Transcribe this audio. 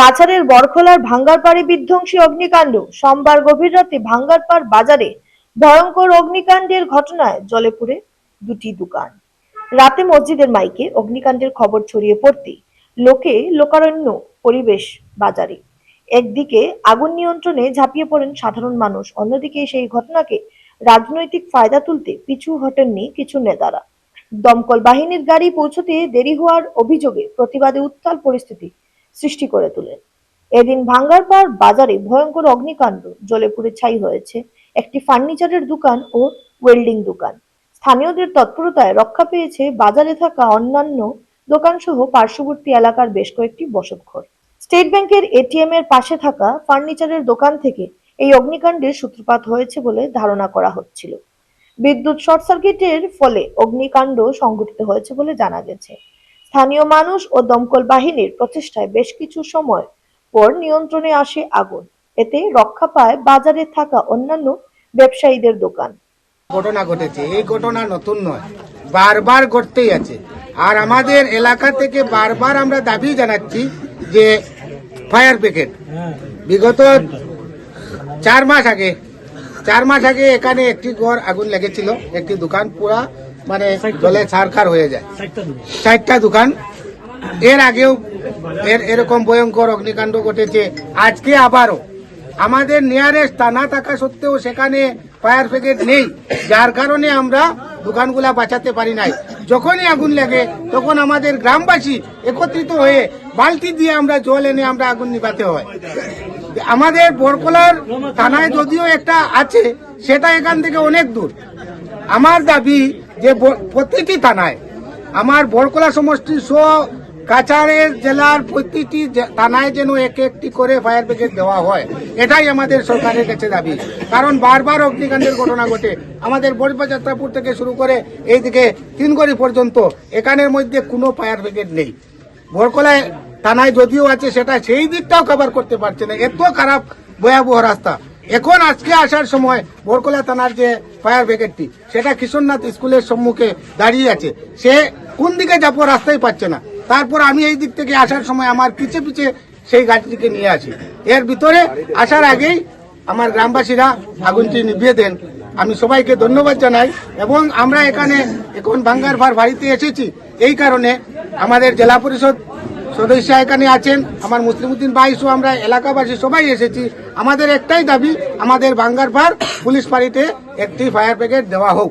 কাছাড়ের বড়খলার ভাঙ্গারপাড়ে বিধ্বংসী অগ্নিকাণ্ড। সোমবার গভীর রাতে ভাঙ্গারপাড় বাজারে ভয়ঙ্কর অগ্নিকাণ্ডের ঘটনায় জ্বলে পুড়ে দুটি দোকান। রাতে মসজিদের মাইকে অগ্নিকাণ্ডের খবর ছড়িয়ে পড়তে লোকারণ্য পরিবেশ বাজারে। একদিকে আগুন নিয়ন্ত্রণে ঝাঁপিয়ে পড়েন সাধারণ মানুষ, অন্যদিকে সেই ঘটনাকে রাজনৈতিক ফায়দা তুলতে পিছু হটেননি কিছু নেতারা। দমকল বাহিনীর গাড়ি পৌঁছতে দেরি হওয়ার অভিযোগে প্রতিবাদে উত্তাল পরিস্থিতি সৃষ্টি করে তোলেন। এদিন ভাঙ্গারপাড় বাজারে ভয়ঙ্কর অগ্নিকাণ্ড, জ্বলে পুড়ে ছাই হয়েছে একটি ফার্নিচারের দোকান ও ওয়েল্ডিং দোকান। স্থানীয়দের তৎপরতায় রক্ষা পেয়েছে বাজারে থাকা অন্যান্য দোকান সহ পার্শ্ববর্তী এলাকার বেশ কয়েকটি বসতঘর। স্টেট ব্যাংকের এটিএম এর পাশে থাকা ফার্নিচারের দোকান থেকে এই অগ্নিকাণ্ডের সূত্রপাত হয়েছে বলে ধারণা করা হচ্ছিল। বিদ্যুৎ শর্ট সার্কিটের ফলে অগ্নিকাণ্ড সংঘটিত হয়েছে বলে জানা গেছে। স্থানীয় মানুষ ও দমকল বাহিনীর প্রচেষ্টায় বেশ কিছু সময় পর নিয়ন্ত্রণে আসে আগুন। এতে রক্ষা পায় বাজারে থাকা অন্যান্য ব্যবসায়ীদের দোকান। ঘটনা ঘটেছে, এই ঘটনা নতুন নয়, বারবার ঘটতেই আছে। আর আমাদের এলাকা থেকে বারবার আমরা দাবি জানাচ্ছি যে ফায়ার ব্রিগেড বিগত 4 মাস আগে এখানে একটি ঘর আগুন লেগেছিল, একটি দোকান পুরা মানে জলে ছারখার হয়ে যায়, 4টা দোকান। এর আগেও এরকম ভয়ঙ্কর অগ্নিকাণ্ড ঘটেছে। আজকে আবারও আমাদের নিয়ারেস্ট থানা থাকা সত্ত্বেও সেখানে ফায়ার ব্রিগেড নেই, যার কারণে আমরা দোকানগুলা বাঁচাতে পারি নাই। যখনই আগুন লাগে তখন আমাদের গ্রামবাসী একত্রিত হয়ে বালতি দিয়ে আমরা জল এনে আমরা আগুন নিভাতে হয়। আমাদের বড়খলার থানায় যদিও একটা আছে, সেটা এখান থেকে অনেক দূর। আমার দাবি যে প্রতিটি থানায়, আমার বড়খলা সমষ্টি সহ কাছাড়ের জেলার প্রতিটি থানায় যেন একটি করে ফায়ার ব্রিগেড দেওয়া হয়, এটাই আমাদের সরকারের কাছে দাবি। কারণ বারবার অগ্নিকাণ্ডের ঘটনা ঘটে আমাদের বড়বাজারপুর থেকে শুরু করে এইদিকে তিনগড়ি পর্যন্ত, এখানের মধ্যে কোনো ফায়ার ব্রিগেড নেই। বড়খলায় থানায় যদিও আছে, সেটা সেই দিকটাও কভার করতে পারছে না, এত খারাপ ভয়াবহ রাস্তা। এখন আজকে আসার সময় বড়খলা থানার যে ফায়ার ব্রিগেডটি, সেটা কিশোরনাথ স্কুলের সম্মুখে দাঁড়িয়ে আছে, সে কোন দিকে যাবো রাস্তাই পাচ্ছে না। তারপর আমি এই দিক থেকে আসার সময় আমার পিছে পিছে সেই গাড়িটিকে নিয়ে আসি। এর ভিতরে আসার আগেই আমার গ্রামবাসীরা আগুনটি নিভিয়ে দেন। আমি সবাইকে ধন্যবাদ জানাই। এবং আমরা এখানে এখন ভাঙ্গারপাড় বাড়িতে এসেছি এই কারণে, আমাদের জেলা পরিষদ সদস্য এখানে আছেন, আমার মুসলিমউদ্দিন ভাই সহ আমরা এলাকাবাসী সবাই এসেছি। আমাদের একটাই দাবি, আমাদের ভাঙ্গারপাড় পুলিশ ফাঁড়িতে একটি ফায়ার ব্রিগেড দেওয়া হোক।